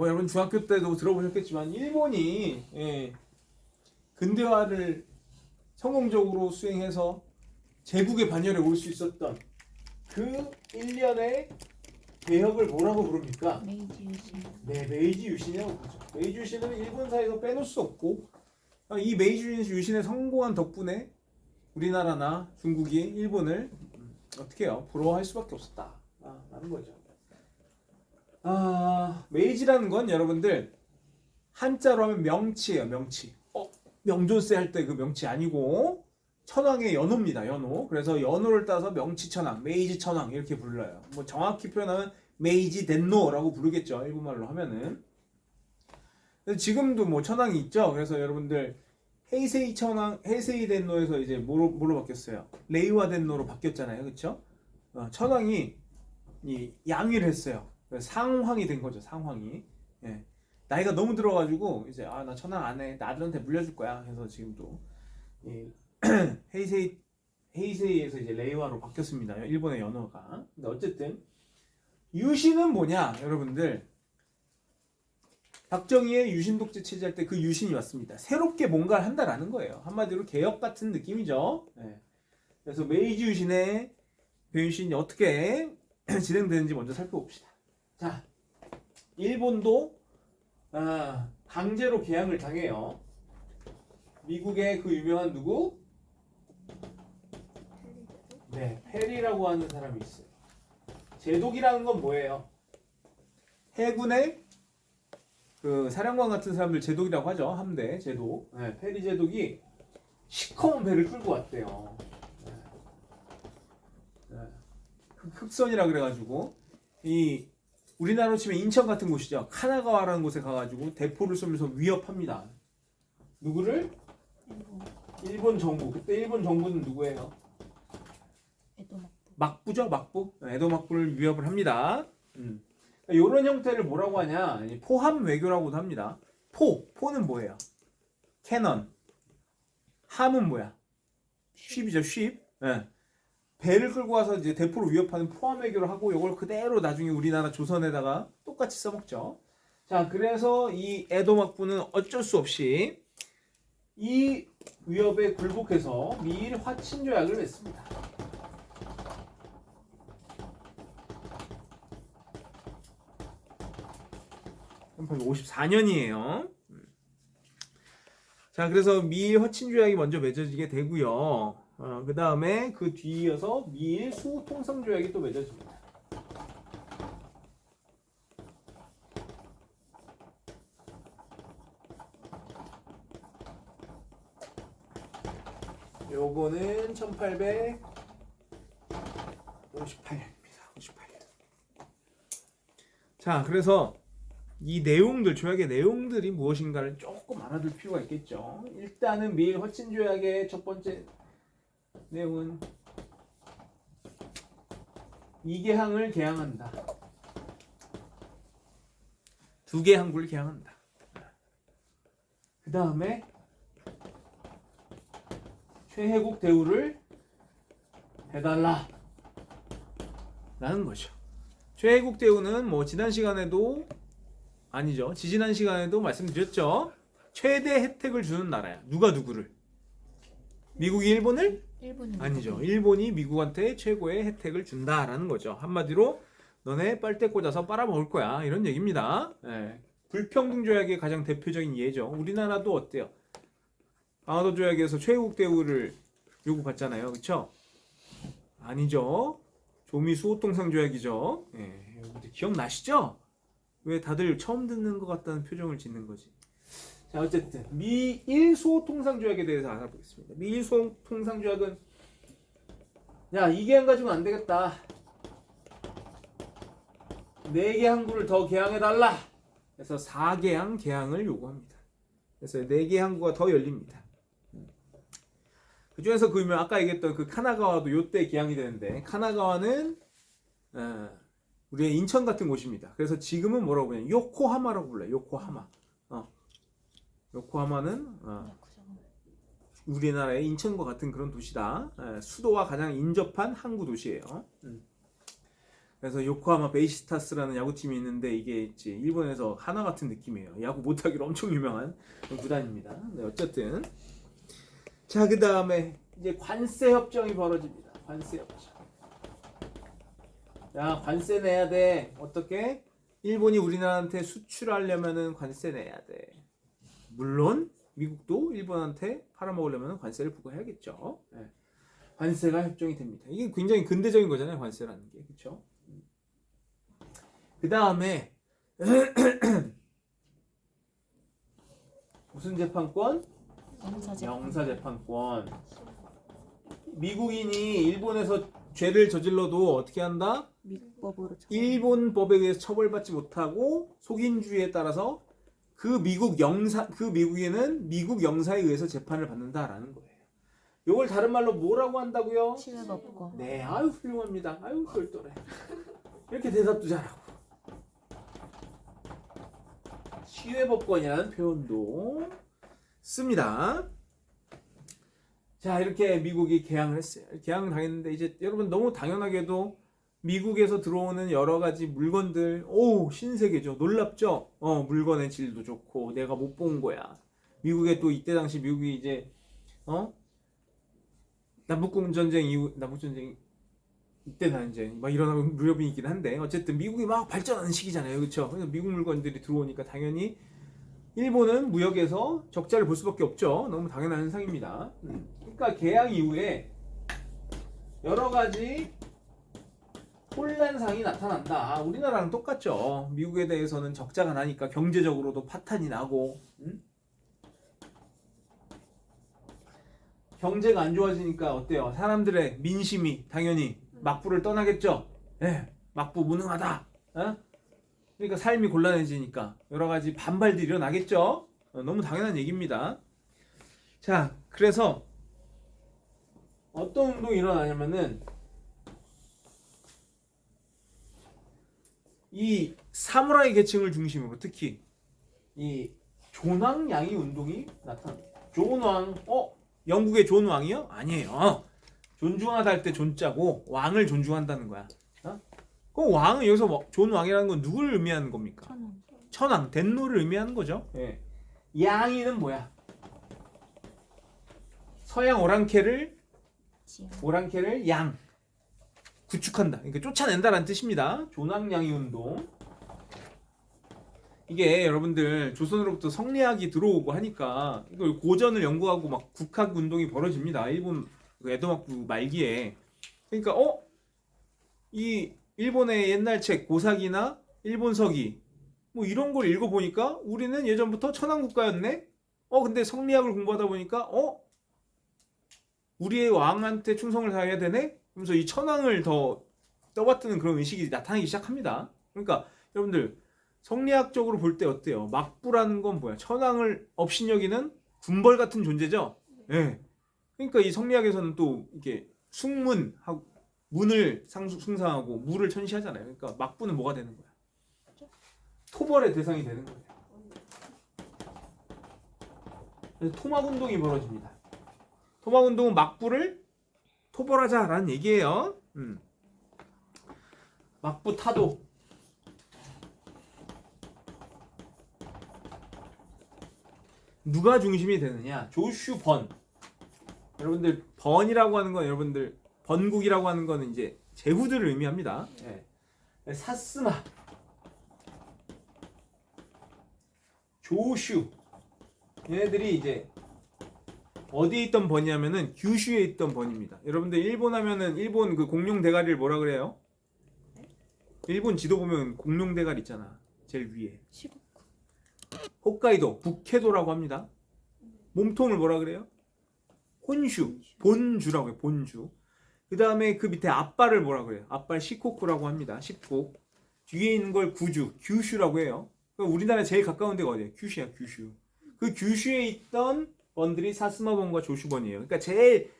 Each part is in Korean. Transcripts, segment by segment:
여러분 중학교 때도 들어보셨겠지만 일본이 근대화를 성공적으로 수행해서 제국의 반열에 올 수 있었던 그 1년의 개혁을 뭐라고 부릅니까? 메이지 유신. 네, 메이지 유신이라고 부르죠. 메이지 유신은 일본사에서 빼놓을 수 없고 이 메이지 유신의 성공한 덕분에 우리나라나 중국이 일본을 어떻게 해요? 부러워할 수밖에 없었다 라는 거죠. 메이지라는 건 여러분들 한자로 하면 명치예요. 명치. 명존세 할 때 그 명치 아니고 천황의 연호입니다. 연호. 그래서 연호를 따서 명치천황, 메이지천황 이렇게 불러요. 뭐 정확히 표현하면 메이지 덴노라고 부르겠죠. 일본말로 하면은. 지금도 뭐 천황이 있죠. 그래서 여러분들 헤이세이 천황, 헤이세이 덴노에서 이제 뭐로 바뀌었어요? 레이와 덴노로 바뀌었잖아요. 그렇죠? 천황이 양위를 했어요. 상황이 된 거죠. 상황이. 예. 나이가 너무 들어가지고 이제 나 천황 안 해. 나 아들한테 물려줄 거야. 해서 지금도 헤이세이에서 이제 레이와로 바뀌었습니다. 일본의 연호가. 근데 어쨌든 유신은 뭐냐, 여러분들? 박정희의 유신 독재 체제할 때 그 유신이 왔습니다. 새롭게 뭔가를 한다라는 거예요. 한마디로 개혁 같은 느낌이죠. 네. 그래서 메이지 유신의 변신이 어떻게 진행되는지 먼저 살펴봅시다. 자, 일본도 강제로 개항을 당해요. 미국의 그 유명한 누구? 네, 페리라고 하는 사람이 있어요. 제독이라는 건 뭐예요? 해군의 그 사령관 같은 사람들 제독이라고 하죠. 함대 제독. 네, 페리 제독이 시커먼 배를 끌고 왔대요. 흑선이라 그래가지고 이 우리나라로 치면 인천 같은 곳이죠. 카나가와라는 곳에 가가지고 대포를 쏘면서 위협합니다. 누구를? 일본 정부. 그때 일본 정부는 누구예요? 에도 막부. 막부죠, 막부. 에도 막부를 위협을 합니다. 이런 형태를 뭐라고 하냐? 포함 외교라고도 합니다. 포는 뭐예요? 캐넌. 함은 뭐야? 쉽이죠, 쉽. 네. 배를 끌고 와서 이제 대포를 위협하는 포함 외교를 하고 이걸 그대로 나중에 우리나라 조선에다가 똑같이 써먹죠. 자, 그래서 이 에도 막부는 어쩔 수 없이 이 위협에 굴복해서 미일 화친 조약을 맺습니다. 1854년이에요. 자, 그래서 미일 화친 조약이 먼저 맺어지게 되고요. 그 다음에 그 뒤이어서 미일 수호 통상 조약이 또 맺어집니다. 요거는 1858년입니다. 58년. 자, 그래서 이 내용들, 조약의 내용들이 무엇인가를 조금 알아둘 필요가 있겠죠. 일단은 미일 화친 조약의 첫 번째 내용은 2개항을 개항한다. 2개 항구를 개항한다. 그 다음에 최혜국 대우를 해달라 라는 거죠. 최혜국 대우는 뭐 지난 시간에도 아니죠. 지지난 시간에도 말씀드렸죠. 최대 혜택을 주는 나라야. 누가 누구를? 미국이 일본을? 일본이 아니죠. 일본이 미국한테 최고의 혜택을 준다라는 거죠. 한마디로 너네 빨대 꽂아서 빨아먹을 거야. 이런 얘기입니다. 네. 불평등 조약의 가장 대표적인 예죠. 우리나라도 어때요? 강화도 조약에서 최혜국 대우를 요구받잖아요. 그렇죠? 아니죠. 조미 수호통상 조약이죠. 네. 기억나시죠? 왜 다들 처음 듣는 것 같다는 표정을 짓는 거지? 자, 어쨌든 미일 수호통상 조약에 대해서 알아보겠습니다. 미일 수호통상 조약은 야, 2개항 가지고는 안 되겠다. 4개 항구를 더 개항해달라. 그래서 4개항 개항을 요구합니다. 그래서 4개 항구가 더 열립니다. 그 중에서 그러면 아까 얘기했던 그 카나가와도 요때 개항이 되는데, 카나가와는 우리의 인천 같은 곳입니다. 그래서 지금은 뭐라고 그냥 요코하마라고 불러요. 요코하마. 요코하마는 우리나라의 인천과 같은 그런 도시다. 수도와 가장 인접한 항구 도시예요. 그래서 요코하마 베이시타스라는 야구팀이 있는데 이게 이제 일본에서 하나 같은 느낌이에요. 야구 못하기로 엄청 유명한 구단입니다. 네, 어쨌든 자, 그 다음에 이제 관세 협정이 벌어집니다. 관세 협정. 야, 관세 내야 돼. 어떻게? 일본이 우리나라한테 수출하려면은 관세 내야 돼. 물론 미국도 일본한테 팔아먹으려면 관세를 부과해야겠죠. 네. 관세가 협정이 됩니다. 이게 굉장히 근대적인 거잖아요, 관세라는 게. 그렇죠? 그 다음에 무슨 재판권? 영사재판권. 미국인이 일본에서 죄를 저질러도 어떻게 한다? 미국 법으로 일본 법에 의해서 처벌받지 못하고 속인주의에 따라서 그 미국인은 미국 영사에 의해서 재판을 받는다라는 거예요. 이걸 다른 말로 뭐라고 한다고요? 치외법권. 네, 아유 훌륭합니다. 아유 똘똘해. 이렇게 대답도 잘하고. 치외법권이라는 표현도 씁니다. 자, 이렇게 미국이 개항을 했어요. 개항을 당했는데 이제 여러분 너무 당연하게도 미국에서 들어오는 여러 가지 물건들, 오, 신세계죠. 놀랍죠? 물건의 질도 좋고 내가 못 본 거야. 미국에 또 이때 당시 미국이 이제 남북전쟁 이후 남북전쟁 이때나 이제 막 일어나고 무렵이 있긴 한데 어쨌든 미국이 막 발전하는 시기잖아요. 그렇죠? 그래서 미국 물건들이 들어오니까 당연히 일본은 무역에서 적자를 볼 수밖에 없죠. 너무 당연한 현상입니다. 그러니까 개항 이후에 여러 가지 혼란상이 나타난다. 우리나라랑 똑같죠. 미국에 대해서는 적자가 나니까 경제적으로도 파탄이 나고, 경제가 안 좋아지니까 어때요? 사람들의 민심이 당연히 막부를 떠나겠죠. 예, 막부 무능하다. 그러니까 삶이 곤란해지니까 여러 가지 반발들이 일어나겠죠. 너무 당연한 얘기입니다. 자, 그래서 어떤 운동이 일어나냐면은 이 사무라이 계층을 중심으로 특히 이 존왕 양이 운동이 나타납니다. 존왕, 영국의 존왕이요? 아니에요. 존중하다 할 때 존자고 왕을 존중한다는 거야. 그 왕은 여기서 뭐 존왕이라는 건 누구를 의미하는 겁니까? 천왕, 덴노를 의미하는 거죠. 예. 양이는 뭐야? 서양 오랑캐를 양 구축한다. 그러니까 쫓아낸다라는 뜻입니다. 존왕양이 운동. 이게 여러분들 조선으로부터 성리학이 들어오고 하니까 이걸 고전을 연구하고 막 국학 운동이 벌어집니다. 일본 에도막부 말기에. 그러니까 이 일본의 옛날 책 고사기나 일본서기 뭐 이런 걸 읽어보니까 우리는 예전부터 천황국가였네. 근데 성리학을 공부하다 보니까 우리의 왕한테 충성을 다해야 되네. 그러면서 이 천황을 더 떠받드는 그런 의식이 나타나기 시작합니다. 그러니까 여러분들 성리학적으로 볼 때 어때요? 막부라는 건 뭐야? 천황을 업신여기는 군벌 같은 존재죠. 예. 그러니까 이 성리학에서는 또 이게 숙문하고 문을 숭상하고 무를 천시하잖아요. 그러니까 막부는 뭐가 되는 거야? 토벌의 대상이 되는 거예요. 그래서 토막운동이 벌어집니다. 토막운동은 막부를 토벌하자라는 얘기예요. 막부 타도. 누가 중심이 되느냐? 조슈 번. 여러분들 번이라고 하는 건 여러분들 번국이라고 하는 거는 이제 제후들을 의미합니다. 예. 사스마, 조슈 얘네들이 이제 어디에 있던 번이냐면은 규슈에 있던 번입니다. 여러분들 일본 하면은 일본 그 공룡 대가리를 뭐라 그래요? 일본 지도 보면 공룡 대가리 있잖아. 제일 위에. 홋카이도 북해도라고 합니다. 몸통을 뭐라 그래요? 혼슈, 본주라고 해요. 본주. 그 다음에 그 밑에 앞발을 뭐라 그래요? 앞발 시코쿠라고 합니다. 시코. 뒤에 있는 걸 구주, 규슈라고 해요. 우리나라에 제일 가까운 데가 어디예요? 규슈야, 규슈. 그 규슈에 있던 번들이 사스마번과 조슈번이에요. 그러니까 제일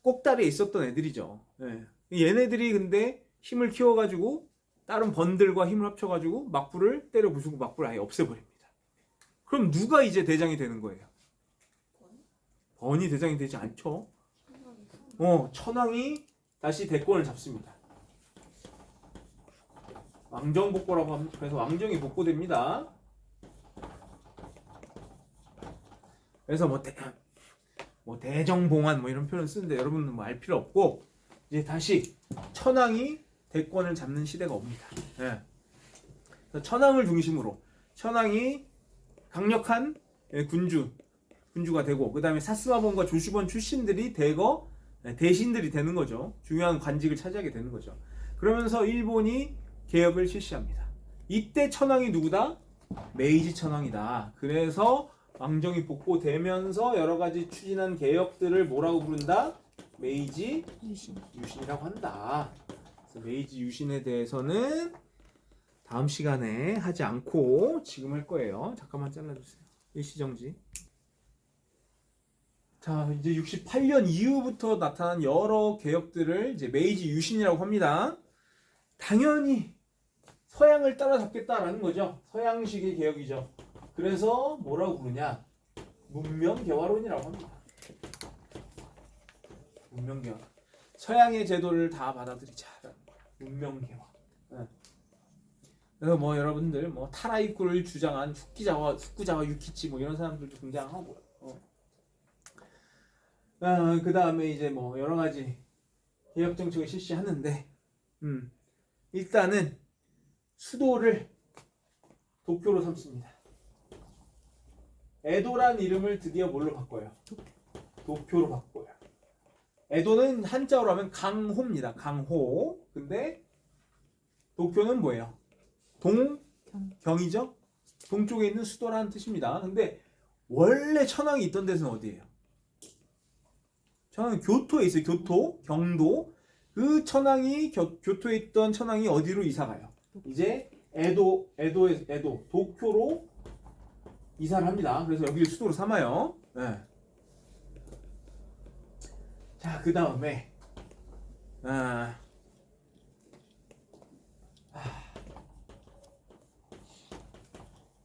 꼭다리에 있었던 애들이죠. 예. 얘네들이 근데 힘을 키워가지고 다른 번들과 힘을 합쳐가지고 막부를 때려 부수고 막부를 아예 없애버립니다. 그럼 누가 이제 대장이 되는 거예요? 번이 대장이 되지 않죠. 천황이 다시 대권을 잡습니다. 왕정복고라고 합니다. 그래서 왕정이 복고됩니다. 그래서 뭐 대정봉환 뭐 이런 표현을 쓰는데 여러분은 뭐 알 필요 없고 이제 다시 천황이 대권을 잡는 시대가 옵니다. 예. 그래서 천황을 중심으로 천황이 강력한 군주가 되고 그 다음에 사스마본과 조슈본 출신들이 대신들이 되는 거죠. 중요한 관직을 차지하게 되는 거죠. 그러면서 일본이 개혁을 실시합니다. 이때 천황이 누구다? 메이지 천황이다. 그래서 왕정이 복고되면서 여러 가지 추진한 개혁들을 뭐라고 부른다? 메이지 유신이라고 한다. 그래서 메이지 유신에 대해서는 다음 시간에 하지 않고 지금 할 거예요. 잠깐만 잘라주세요. 일시정지. 자, 이제 68년 이후부터 나타난 여러 개혁들을 이제 메이지 유신이라고 합니다. 당연히 서양을 따라잡겠다라는 거죠. 서양식의 개혁이죠. 그래서 뭐라고 부르냐? 문명개화론이라고 합니다. 문명개화. 서양의 제도를 다 받아들이자. 문명개화. 네. 그래서 뭐 여러분들 뭐 타라이쿠를 주장한 후쿠자와 유키치 뭐 이런 사람들도 등장하고요. 그 다음에 이제 뭐 여러 가지 개혁 정책을 실시하는데, 일단은 수도를 도쿄로 삼습니다. 에도란 이름을 드디어 뭘로 바꿔요? 도쿄로 바꿔요. 에도는 한자어로 하면 강호입니다. 강호. 근데 도쿄는 뭐예요? 동경이죠? 동쪽에 있는 수도라는 뜻입니다. 근데 원래 천황이 있던 데는 어디예요? 천황이 교토에 있어요. 교토, 경도. 그 천황이 교토에 있던 천황이 어디로 이사 가요? 이제 에도, 도쿄로 이사를 합니다. 그래서 여기를 수도로 삼아요. 네. 자, 그 다음에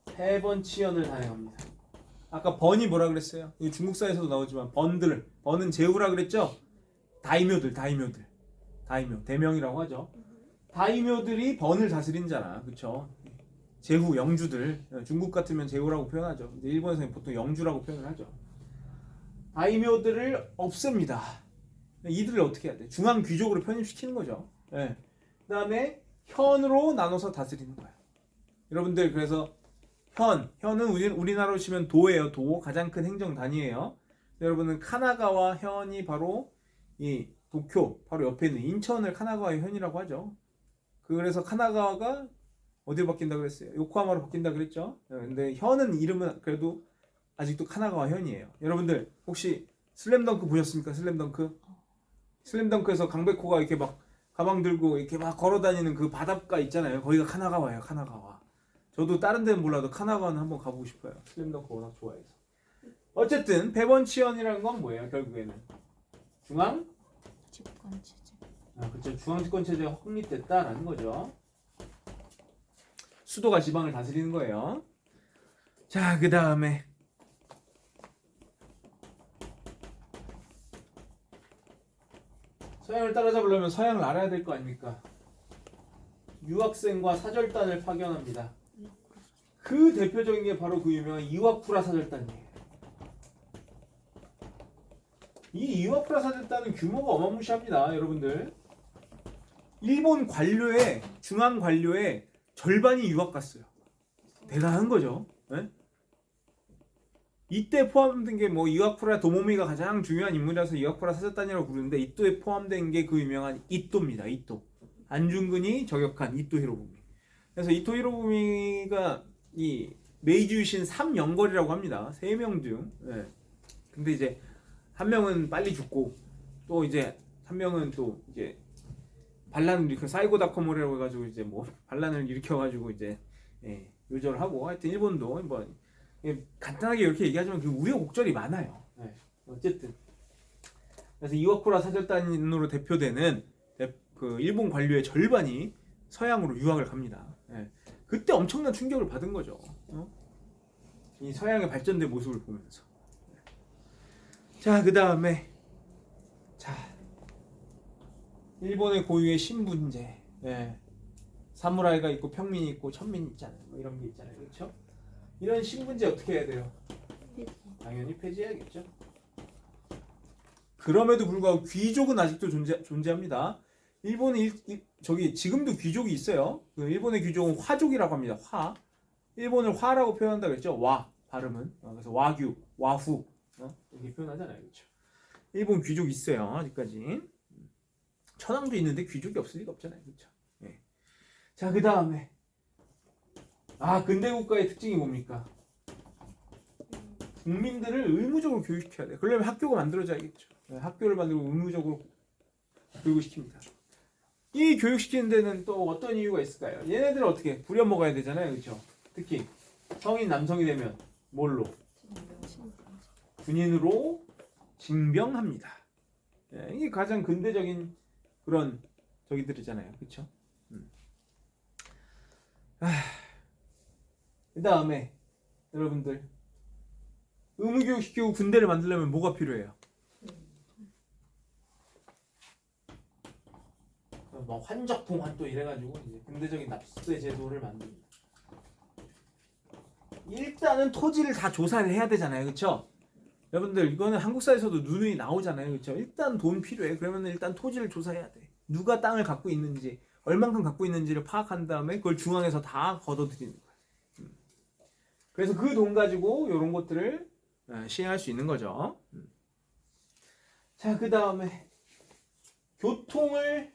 세 번 치연을 단행합니다. 아까 번이 뭐라 그랬어요? 이거 중국사에서도 나오지만 번은 제후라 그랬죠? 다이묘, 대명이라고 하죠. 다이묘들이 번을 다스린 자라, 그쵸? 제후, 영주들. 중국 같으면 제후라고 표현하죠. 근데 일본에서는 보통 영주라고 표현을 하죠. 다이묘들을 없앱니다. 이들을 어떻게 해야 돼? 중앙 귀족으로 편입시키는 거죠. 네. 그 다음에 현으로 나눠서 다스리는 거예요. 여러분들 그래서 현은 우리나라로 치면 도예요. 도. 가장 큰 행정 단위예요. 여러분은 카나가와 현이 바로 이 도쿄 바로 옆에 있는 인천을 카나가와의 현이라고 하죠. 그래서 카나가와가 어디로 바뀐다 그랬어요? 요코하마로 바뀐다 그랬죠. 근데 현은 이름은 그래도 아직도 카나가와 현이에요. 여러분들 혹시 슬램덩크 보셨습니까? 슬램덩크에서 강백호가 이렇게 막 가방 들고 이렇게 막 걸어다니는 그 바닷가 있잖아요. 거기가 카나가와예요. 카나가와. 저도 다른 데는 몰라도 카나가와는 한번 가보고 싶어요. 슬램덩크 워낙 좋아해서. 어쨌든 배번치현이라는 건 뭐예요? 결국에는 중앙 집권 체제. 그렇죠. 중앙 집권 체제가 확립됐다라는 거죠. 수도가 지방을 다스리는 거예요. 자, 그 다음에 서양을 따라잡으려면 서양을 알아야 될 거 아닙니까? 유학생과 사절단을 파견합니다. 그 대표적인 게 바로 그 유명한 이와쿠라 사절단이에요. 이 이와쿠라 사절단은 규모가 어마무시합니다, 여러분들. 일본 관료의 중앙 관료의 절반이 유학 갔어요. 대단한 거죠. 네? 이때 포함된 게 뭐 이와쿠라 도모미가 가장 중요한 인물이라서 이와쿠라 사절단이라고 부르는데 이또에 포함된 게 그 유명한 이또입니다. 이또. 안중근이 저격한 이또 히로부미. 그래서 이또 히로부미가 이 메이지 유신 3영걸이라고 합니다. 3명 중. 네. 근데 이제 한 명은 빨리 죽고 또 이제 한 명은 또 이제 반란을 일으켜 사이고다커모리라고 해가지고 이제 뭐 반란을 일으켜가지고 이제 요절을 하고 하여튼 일본도 뭐 간단하게 이렇게 얘기하지만 그 우여곡절이 많아요. 네. 어쨌든 그래서 이와쿠라 사절단으로 대표되는 그 일본 관료의 절반이 서양으로 유학을 갑니다. 네. 그때 엄청난 충격을 받은 거죠. 이 서양의 발전된 모습을 보면서. 자, 그 다음에 일본의 고유의 신분제. 사무라이가 있고 평민이 있고 천민이 있잖아요. 뭐 이런 게 있잖아요. 그렇죠? 이런 신분제 어떻게 해야 돼요? 폐지. 당연히 폐지해야겠죠. 그럼에도 불구하고 귀족은 아직도 존재합니다. 일본은 저기 지금도 귀족이 있어요. 그 일본의 귀족은 화족이라고 합니다. 화. 일본을 화라고 표현한다 그랬죠. 와 발음은. 그래서 와규, 와후 이렇게 표현하잖아요. 그렇죠. 일본 귀족 있어요. 아직까지. 천황도 있는데 귀족이 없을 리가 없잖아요. 그렇죠. 예. 자, 그 다음에 근대 국가의 특징이 뭡니까? 국민들을 의무적으로 교육시켜야 돼. 그러려면 학교가 만들어져야겠죠. 네, 학교를 만들고 의무적으로 교육을 시킵니다. 이 교육시키는 데는 또 어떤 이유가 있을까요? 얘네들은 어떻게 부려먹어야 되잖아요. 그렇죠? 특히 성인 남성이 되면 뭘로? 군인으로 징병합니다. 네, 이게 가장 근대적인 그런 저기들이잖아요. 그렇죠? 그 다음에 여러분들 의무교육 시키고 군대를 만들려면 뭐가 필요해요? 뭐 환적통환 또 이래가지고 이제 근대적인 납세 제도를 만듭니다. 일단은 토지를 다 조사를 해야 되잖아요, 그렇죠? 여러분들 이거는 한국사에서도 누누이 나오잖아요, 그렇죠? 일단 돈 필요해. 그러면 일단 토지를 조사해야 돼. 누가 땅을 갖고 있는지, 얼만큼 갖고 있는지를 파악한 다음에 그걸 중앙에서 다 걷어들이는 거예요. 그래서 그 돈 가지고 이런 것들을 시행할 수 있는 거죠. 자, 그 다음에 교통을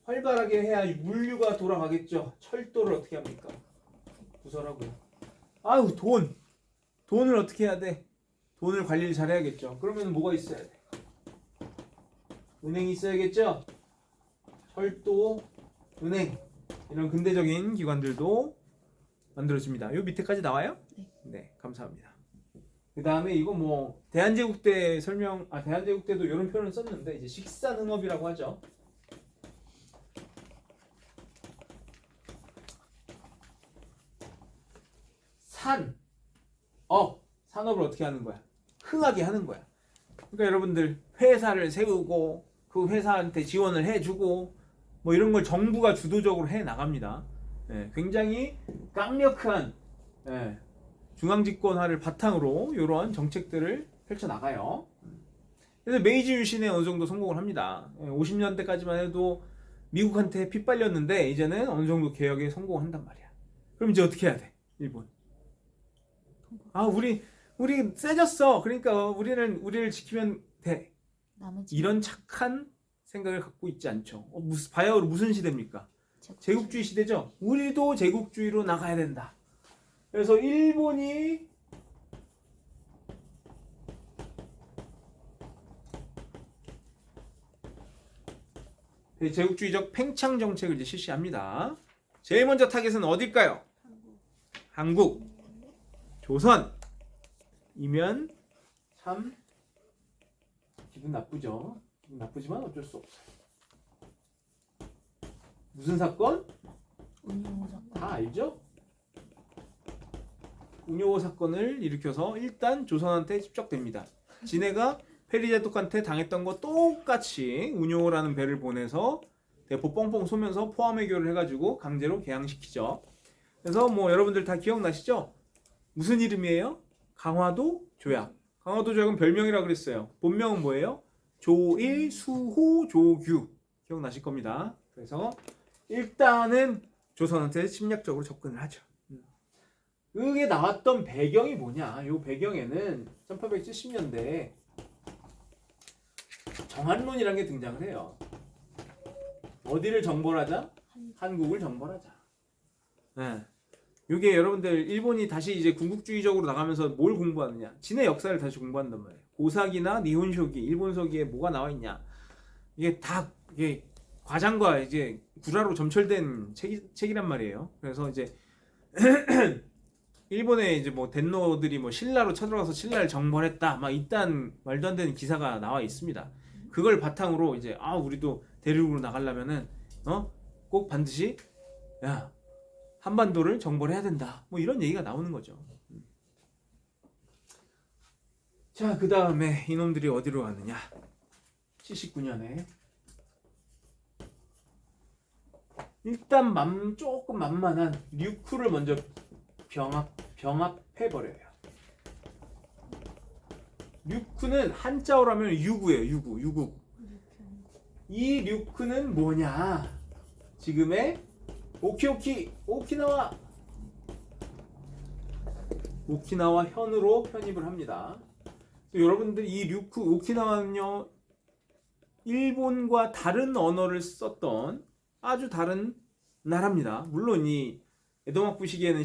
활발하게 해야 물류가 돌아가겠죠. 철도를 어떻게 합니까? 부설하고요. 아유, 돈을 어떻게 해야 돼? 돈을 관리를 잘 해야겠죠. 그러면 뭐가 있어야 돼? 은행이 있어야겠죠. 철도, 은행 이런 근대적인 기관들도 만들어집니다. 요 밑에까지 나와요? 네, 감사합니다. 그 다음에 이거 뭐 대한제국대 대한제국대도 이런 표현을 썼는데 이제 식산흥업이라고 하죠. 산업을 어떻게 하는 거야? 흥하게 하는 거야. 그러니까 여러분들 회사를 세우고 그 회사한테 지원을 해주고 뭐 이런 걸 정부가 주도적으로 해 나갑니다. 굉장히 강력한 중앙집권화를 바탕으로 이런 정책들을 펼쳐 나가요. 그래서 메이지 유신에 어느 정도 성공을 합니다. 50년대까지만 해도 미국한테 핏발렸는데 이제는 어느 정도 개혁에 성공을 한단 말이야. 그럼 이제 어떻게 해야 돼? 일본. 우리 세졌어. 그러니까 우리를 지키면 돼. 이런 착한 생각을 갖고 있지 않죠. 바야흐로 무슨 시대입니까? 제국주의 시대죠. 우리도 제국주의로 나가야 된다. 그래서 일본이 제국주의적 팽창 정책을 이제 실시합니다. 제일 먼저 타겟은 어딜까요? 한국. 조선이면 참 기분 나쁘죠. 기분 나쁘지만 어쩔 수 없어요. 무슨 사건? 운용 사건. 다 알죠? 운요 사건을 일으켜서 일단 조선한테 집적됩니다. 지네가 페리제독한테 당했던 거 똑같이 운요라는 배를 보내서 대포 뻥뻥 쏘면서 포함해교를 해가지고 강제로 개항시키죠. 그래서 뭐 여러분들 다 기억나시죠? 무슨 이름이에요? 강화도 조약. 강화도 조약은 별명이라고 그랬어요. 본명은 뭐예요? 조일, 수호, 조규. 기억나실 겁니다. 그래서 일단은 조선한테 침략적으로 접근을 하죠. 그게 나왔던 배경이 뭐냐? 이 배경에는 1870년대에 정한론이라는 게 등장을 해요. 어디를 정벌하자? 한국을 정벌하자. 이게 여러분들 일본이 다시 이제 군국주의적으로 나가면서 뭘 공부하느냐? 진의 역사를 다시 공부한단 말이에요. 고사기나 니혼쇼기, 일본서기에 뭐가 나와 있냐? 이게 다 이게 과장과 이제 구라로 점철된 책이란 말이에요. 그래서 이제 일본의 이제 뭐 덴노들이 뭐 신라로 쳐들어가서 신라를 정벌했다, 막 이딴 말도 안 되는 기사가 나와 있습니다. 그걸 바탕으로 이제 우리도 대륙으로 나가려면은 꼭 반드시 한반도를 정벌해야 된다. 뭐 이런 얘기가 나오는 거죠. 자, 그 다음에 이놈들이 어디로 가느냐? 79년에 일단 조금 만만한 류크를 먼저 병합해 버려요. 류크는 한자어로 하면 유구예요. 유구. 이 류크는 뭐냐? 지금의 오키나와 현으로 편입을 합니다. 여러분들 이 류크 오키나와는요, 일본과 다른 언어를 썼던 아주 다른 나라입니다. 물론 이 에도마쿠 시기에는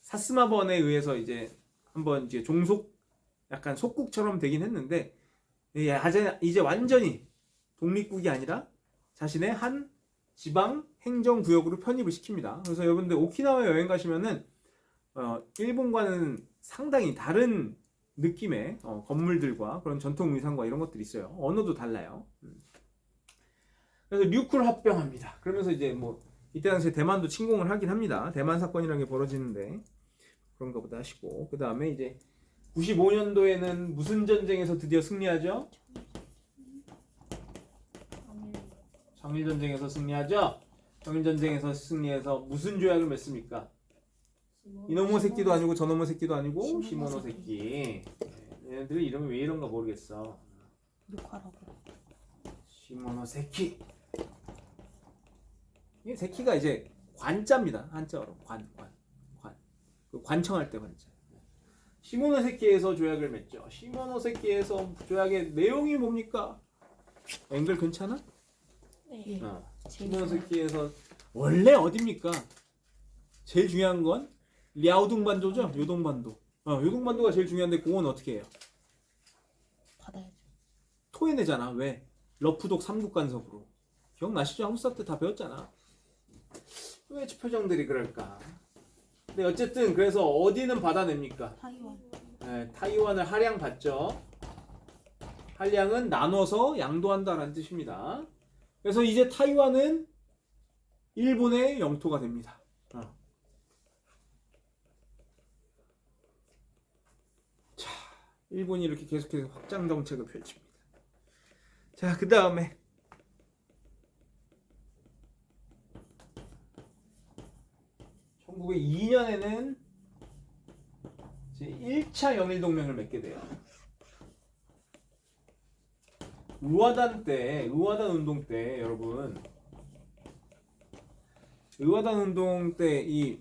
사스마번에 의해서 이제 한번 이제 약간 속국처럼 되긴 했는데, 이제 완전히 독립국이 아니라 자신의 한 지방 행정구역으로 편입을 시킵니다. 그래서 여러분들 오키나와 여행 가시면은 일본과는 상당히 다른 느낌의 건물들과 그런 전통 의상과 이런 것들이 있어요. 언어도 달라요. 그래서 류크를 합병합니다. 그러면서 이제 뭐 이때 당시에 대만도 침공을 하긴 합니다. 대만 사건이라는 게 벌어지는데 그런가 보다 하시고, 그 다음에 이제 95년도에는 무슨 전쟁에서 드디어 승리하죠? 정일전쟁에서 승리하죠? 정일전쟁에서 승리해서 무슨 조약을 맺습니까? 이놈의 새끼도 아니고 저놈의 새끼도 아니고 시모노세키. 얘네들 이름이 왜 이런가 모르겠어. 녹화라고. 시모노세키. 이 새끼가 이제 관자입니다. 한자어로 관. 그 관청할 때 관자. 시모노세키에서 조약을 맺죠. 시모노세키에서 조약의 내용이 뭡니까? 앵글 괜찮아? 네. 시모노세키에서 원래 어딥니까? 제일 중요한 건 랴오둥반도죠? 요동반도. 요동반도가 제일 중요한데 그건 어떻게 해요? 받아야죠. 토해내잖아. 왜? 러프독 3국 간섭으로. 기억나시죠? 한국 사태 다 배웠잖아. 왜 표정들이 그럴까? 근데 어쨌든 그래서 어디는 받아냅니까? 타이완. 네, 타이완을 할양받죠. 할양은 나눠서 양도한다라는 뜻입니다. 그래서 이제 타이완은 일본의 영토가 됩니다. 자, 일본이 이렇게 계속해서 확장 정책을 펼칩니다. 자, 그 다음에 1902년에는 1차 영일동맹을 맺게 돼요. 의화단 운동 때 여러분, 의화단 운동 때 이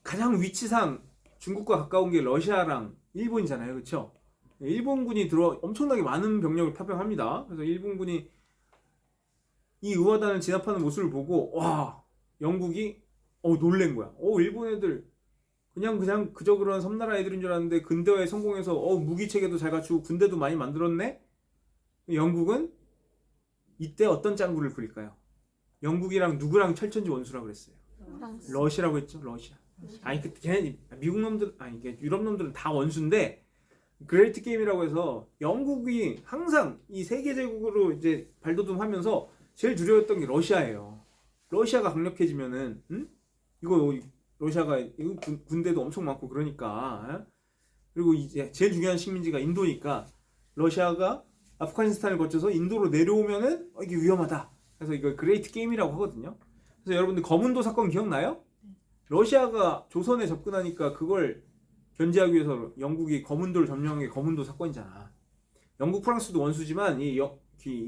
가장 위치상 중국과 가까운 게 러시아랑 일본이잖아요, 그렇죠? 일본군이 엄청나게 많은 병력을 파병합니다. 그래서 일본군이 이 의화단을 진압하는 모습을 보고 와, 영국이 놀란 거야. 일본 애들 그냥 그저 그런 섬나라 애들인 줄 알았는데 근대화에 성공해서 무기 체계도 잘 갖추고 군대도 많이 만들었네. 영국은 이때 어떤 짱구를 부릴까요? 영국이랑 누구랑 철천지 원수라고 그랬어요? 프랑스. 러시아라고 했죠. 러시아. 아니 걔 미국 놈들, 이게 유럽 놈들은 다 원수인데 그레이트 게임이라고 해서 영국이 항상 이 세계 제국으로 이제 발돋움하면서 제일 두려웠던 게 러시아예요. 러시아가 강력해지면은 이거 러시아가 군대도 엄청 많고 그러니까, 그리고 이제 제일 중요한 식민지가 인도니까 러시아가 아프가니스탄을 거쳐서 인도로 내려오면은 이게 위험하다. 그래서 이걸 그레이트 게임이라고 하거든요. 그래서 여러분들 거문도 사건 기억나요? 러시아가 조선에 접근하니까 그걸 견제하기 위해서 영국이 거문도를 점령한 게 거문도 사건이잖아. 영국, 프랑스도 원수지만 이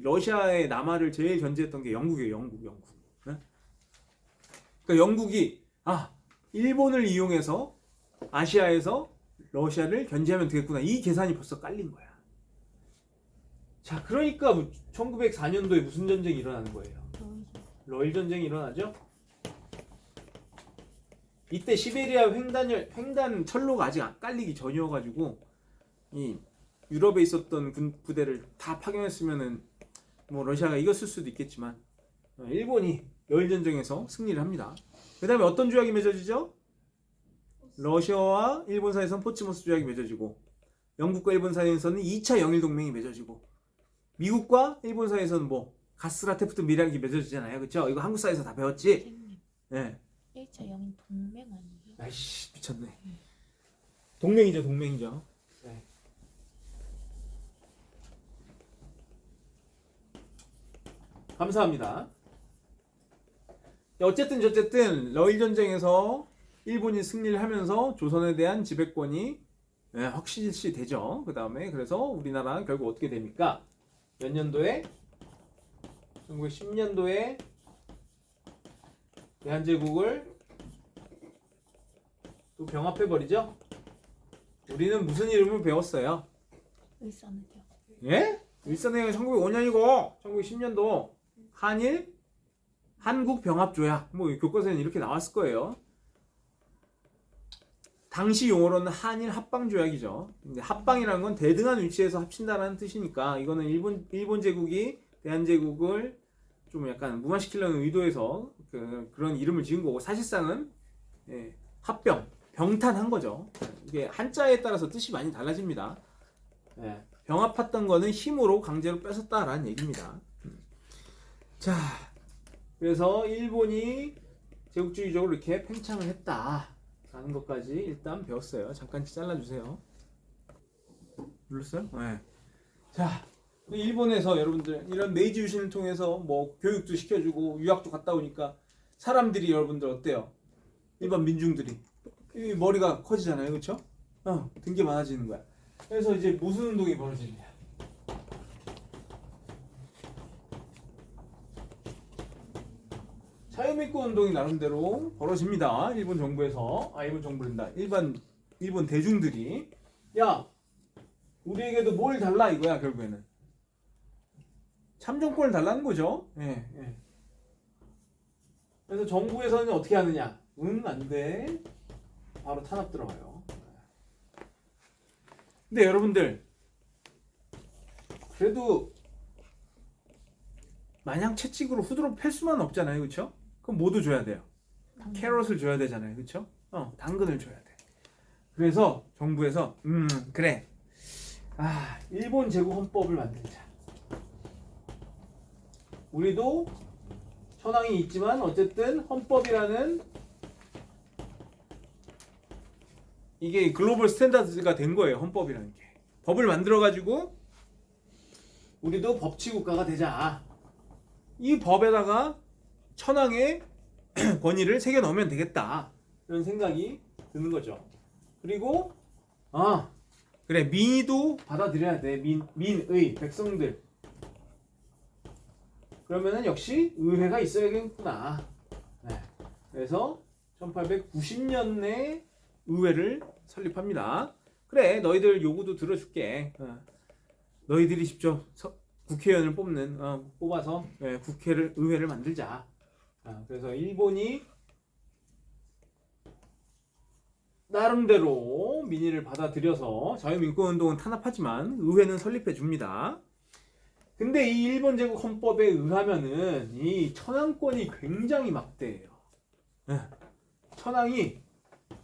러시아의 남하를 제일 견제했던 게 영국이에요. 영국. 네? 그러니까 영국이 일본을 이용해서 아시아에서 러시아를 견제하면 되겠구나. 이 계산이 벌써 깔린 거야. 자, 그러니까 1904년도에 무슨 전쟁이 일어나는 거예요? 러일 전쟁이 일어나죠? 이때 시베리아 횡단 철로가 아직 안 깔리기 전이어가지고 이 유럽에 있었던 부대를 다 파견했으면은 뭐 러시아가 이겼을 수도 있겠지만 일본이 러일 전쟁에서 승리를 합니다. 그 다음에 어떤 조약이 맺어지죠? 러시아와 일본 사이에서는 포츠모스 조약이 맺어지고, 영국과 일본 사이에서는 2차 영일동맹이 맺어지고, 미국과 일본 사이에서는 뭐 가스라 테프트 밀양이 맺어지잖아요, 그렇죠? 이거 한국 사이에서 다 배웠지? 네. 1차 영인 동맹 아니에요? 아이씨, 미쳤네. 동맹이죠. 네. 감사합니다. 어쨌든 러일 전쟁에서 일본이 승리를 하면서 조선에 대한 지배권이 확실시 되죠. 그 다음에 그래서 우리나라는 결국 어떻게 됩니까? 몇 년도에? 1910년도에 대한제국을 또 병합해버리죠. 우리는 무슨 이름을 배웠어요? 일산을요. 예? 일산회가 1905년이고 1910년도 한일 한국 병합조약 뭐 교과서에는 이렇게 나왔을 거예요. 당시 용어로는 한일 합방조약이죠. 근데 합방이라는 건 대등한 위치에서 합친다라는 뜻이니까 이거는 일본 제국이 대한제국을 좀 약간 무마시키려는 의도에서 그런 이름을 지은 거고 사실상은 합병, 병탄한 거죠. 이게 한자에 따라서 뜻이 많이 달라집니다. 병합했던 거는 힘으로 강제로 뺏었다라는 얘기입니다. 자, 그래서 일본이 제국주의적으로 이렇게 팽창을 했다라는 것까지 일단 배웠어요. 잠깐 잘라주세요. 눌렀어요? 네. 자, 일본에서 여러분들 이런 메이지 유신을 통해서 뭐 교육도 시켜주고 유학도 갔다 오니까 사람들이 여러분들 어때요? 일반 민중들이 이 머리가 커지잖아요, 그렇죠? 등게 많아지는 거야. 그래서 이제 무슨 운동이 벌어지냐? 자유민권 운동이 나름대로 벌어집니다. 일본 정부에서 일본 정부란다. 일본 대중들이 야 우리에게도 뭘 달라 이거야 결국에는 참정권을 달라는 거죠. 그래서 정부에서는 어떻게 하느냐? 안 돼. 바로 탄압 들어가요. 근데 여러분들 그래도 마냥 채찍으로 후드로 팰 수만 없잖아요, 그렇죠? 그럼 뭐도 줘야 돼요. 캐럿을 줘야 되잖아요, 그렇죠? 당근을 줘야 돼. 그래서 정부에서 그래, 일본 제국 헌법을 만들자. 우리도 천황이 있지만 어쨌든 헌법이라는 이게 글로벌 스탠다드가 된 거예요. 헌법이라는 게 법을 만들어 가지고 우리도 법치 국가가 되자. 이 법에다가 천황의 권위를 새겨 넣으면 되겠다. 이런 생각이 드는 거죠. 그리고 그래 민의도 받아들여야 돼. 민의 백성들. 그러면은 역시 의회가 있어야겠구나. 그래서 1890년에 의회를 설립합니다. 그래 너희들 요구도 들어줄게. 너희들이 직접 국회의원을 뽑아서 의회를 만들자. 그래서 일본이 나름대로 민의를 받아들여서 자유민권운동은 탄압하지만 의회는 설립해 줍니다. 근데 이 일본 제국 헌법에 의하면은 이 천황권이 굉장히 막대해요. 천황이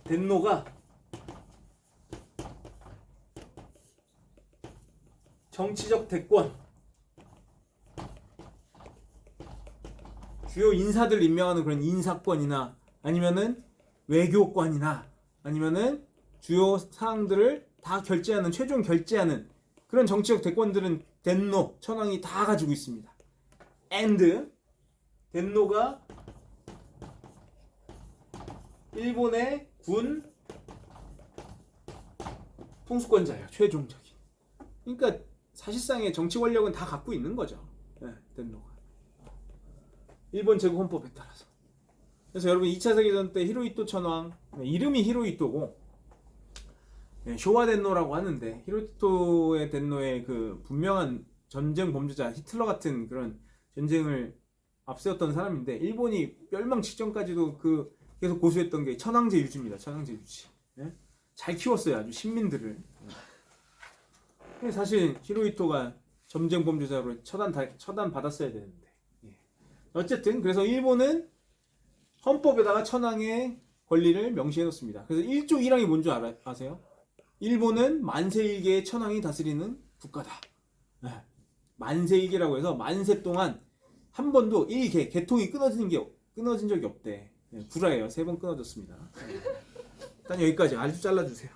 덴노가 정치적 대권, 주요 인사들 임명하는 그런 인사권이나 아니면은 외교권이나 아니면은 주요 사항들을 다 결제하는 최종 결제하는 그런 정치적 대권들은 덴노 천황이 다 가지고 있습니다. and 덴노가 일본의 군 통수권자예요. 최종적인. 그러니까 사실상의 정치 권력은 다 갖고 있는 거죠. 덴노가. 일본 제국 헌법에 따라서. 그래서 여러분 2차 세계대전 때 히로히토 천황 이름이 히로히토고 쇼와 덴노라고 하는데 히로히토의 덴노의 그 분명한 전쟁 범죄자 히틀러 같은 그런 전쟁을 앞세웠던 사람인데 일본이 멸망 직전까지도 계속 고수했던 게 천황제 유지입니다. 천황제 유지. 잘 키웠어요. 아주 신민들을. 사실 히로히토가 전쟁 범죄자로 처단 받았어야 되는데. 어쨌든 그래서 일본은 헌법에다가 천황의 권리를 명시해 놓습니다. 그래서 1조 1항이 뭔 줄 아세요? 일본은 만세일계의 천황이 다스리는 국가다. 만세일계라고 해서 만세 동안 한 번도 개통이 끊어진 적이 없대. 구라예요. 3번 끊어졌습니다. 일단 여기까지. 아주 잘라주세요.